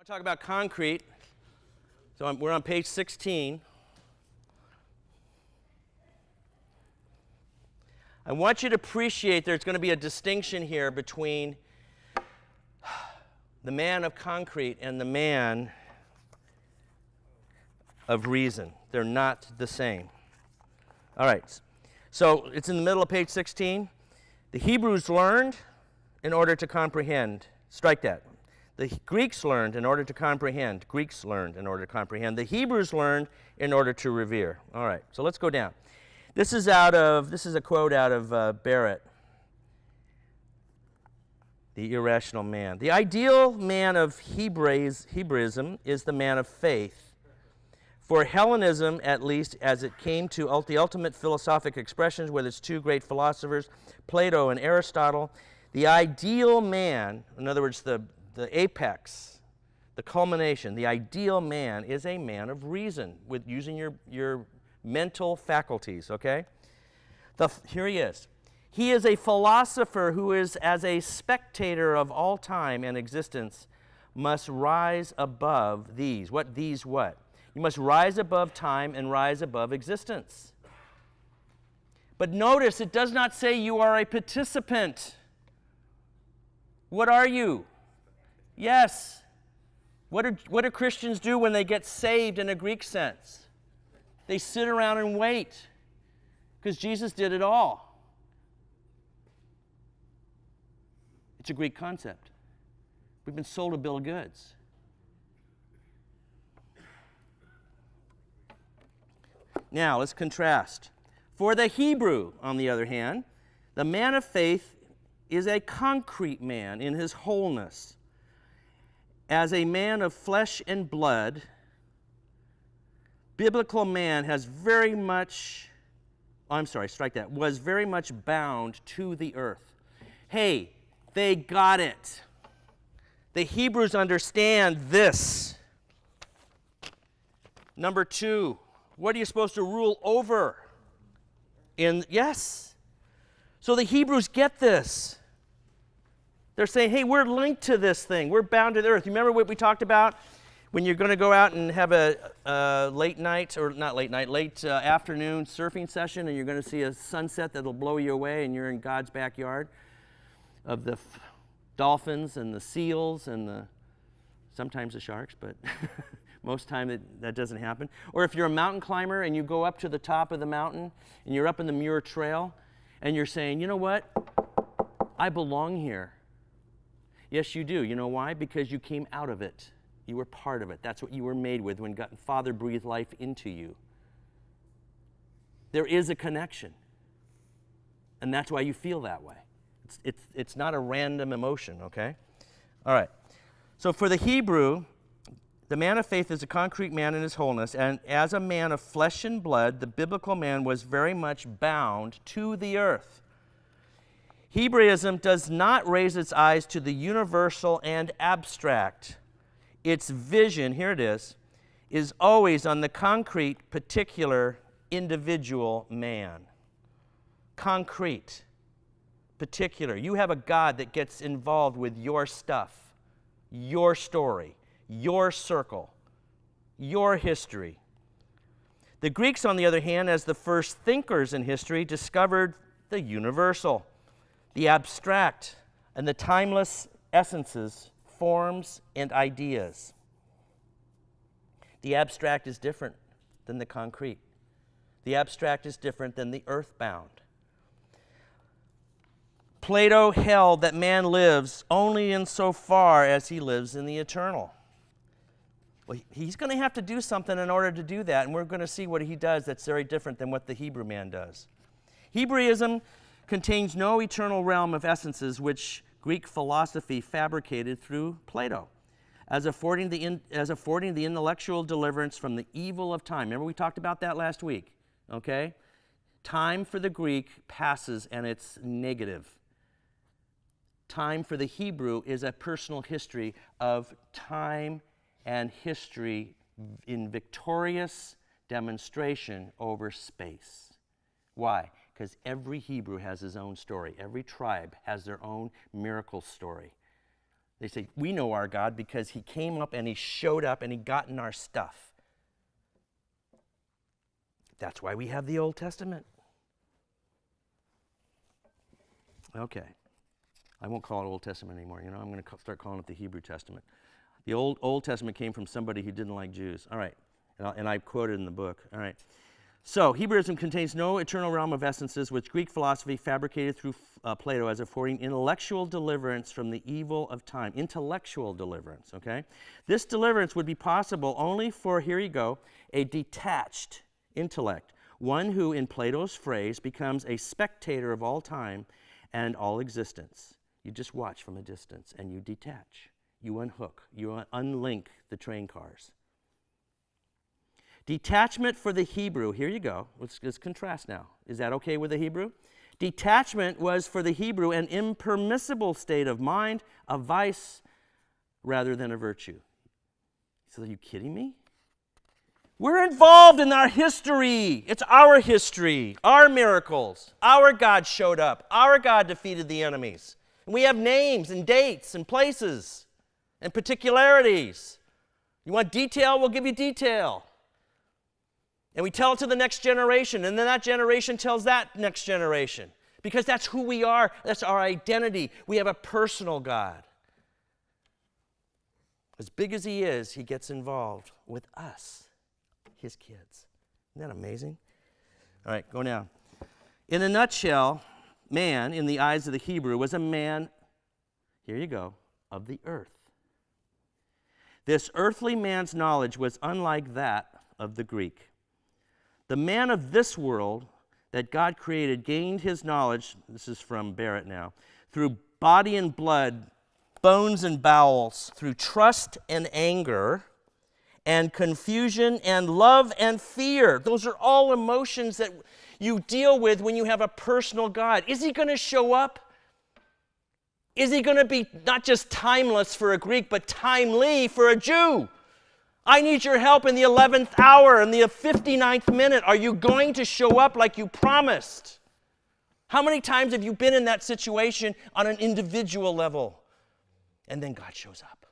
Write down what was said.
I talk about concrete. So we're on page 16. I want you to appreciate there's going to be a distinction here between the man of concrete and the man of reason. They're not the same. All right. So it's in the middle of page 16. The Hebrews learned in order to comprehend. Strike that. The Greeks learned in order to comprehend. Greeks learned in order to comprehend. The Hebrews learned in order to revere. All right, so let's go down. This is a quote out of Barrett, The Irrational Man. The ideal man of Hebraism is the man of faith. For Hellenism, at least, as it came to the ultimate philosophic expressions with its two great philosophers, Plato and Aristotle, the ideal man, in other words, the apex, the culmination, the ideal man is a man of reason, with using your mental faculties, okay? Here he is. He is a philosopher who is, as a spectator of all time and existence, must rise above these. What? You must rise above time and rise above existence. But notice, it does not say you are a participant. What are you? Yes. What do Christians do when they get saved in a Greek sense? They sit around and wait because Jesus did it all. It's a Greek concept. We've been sold a bill of goods. Now, let's contrast. For the Hebrew, on the other hand, the man of faith is a concrete man in his wholeness. As a man of flesh and blood, biblical man was very much bound to the earth. Hey, they got it. The Hebrews understand this. Number 2, what are you supposed to rule over? Yes. So the Hebrews get this. They're saying, hey, we're linked to this thing. We're bound to the earth. You remember what we talked about when you're going to go out and have a late afternoon surfing session, and you're going to see a sunset that'll blow you away, and you're in God's backyard of the dolphins and the seals and sometimes the sharks, but most time that doesn't happen. Or if you're a mountain climber and you go up to the top of the mountain and you're up in the Muir Trail and you're saying, you know what? I belong here. Yes, you do. You know why? Because you came out of it. You were part of it. That's what you were made with when God, Father breathed life into you. There is a connection. And that's why you feel that way. It's not a random emotion, okay? All right. So for the Hebrew, the man of faith is a concrete man in his wholeness, and as a man of flesh and blood, the biblical man was very much bound to the earth. Hebraism does not raise its eyes to the universal and abstract. Its vision, here it is always on the concrete, particular, individual man. Concrete, particular. You have a God that gets involved with your stuff, your story, your circle, your history. The Greeks, on the other hand, as the first thinkers in history, discovered the universal, the abstract, and the timeless essences, forms, and ideas. The abstract is different than the concrete. The abstract is different than the earthbound. Plato held that man lives only insofar as he lives in the eternal. Well, he's going to have to do something in order to do that, and we're going to see what he does that's very different than what the Hebrew man does. Hebraism contains no eternal realm of essences which Greek philosophy fabricated through Plato, as affording the intellectual deliverance from the evil of time. Remember we talked about that last week, okay? Time for the Greek passes and it's negative. Time for the Hebrew is a personal history of time and history in victorious demonstration over space. Why? Because every Hebrew has his own story. Every tribe has their own miracle story. They say, we know our God because he came up and he showed up and he got in our stuff. That's why we have the Old Testament. Okay. I won't call it Old Testament anymore. You know, I'm going to start calling it the Hebrew Testament. The Old Testament came from somebody who didn't like Jews. All right. And I quoted in the book. All right. So, Hebrewism contains no eternal realm of essences, which Greek philosophy fabricated through Plato as affording intellectual deliverance from the evil of time. Intellectual deliverance, okay? This deliverance would be possible only for, here you go, a detached intellect, one who, in Plato's phrase, becomes a spectator of all time and all existence. You just watch from a distance and you detach. You unhook. You unlink the train cars. Detachment for the Hebrew, here you go. Let's contrast now. Is that okay with the Hebrew? Detachment was for the Hebrew an impermissible state of mind, a vice rather than a virtue. So are you kidding me? We're involved in our history. It's our history, our miracles. Our God showed up. Our God defeated the enemies. And we have names and dates and places and particularities. You want detail? We'll give you detail. And we tell it to the next generation, and then that generation tells that next generation. Because that's who we are. That's our identity. We have a personal God. As big as he is, he gets involved with us, his kids. Isn't that amazing? All right, go now. In a nutshell, man, in the eyes of the Hebrew, was a man, here you go, of the earth. This earthly man's knowledge was unlike that of the Greek. The man of this world that God created gained his knowledge, this is from Barrett now, through body and blood, bones and bowels, through trust and anger, and confusion and love and fear. Those are all emotions that you deal with when you have a personal God. Is he going to show up? Is he going to be not just timeless for a Greek, but timely for a Jew? I need your help in the 11th hour, in the 59th minute. Are you going to show up like you promised? How many times have you been in that situation on an individual level? And then God shows up.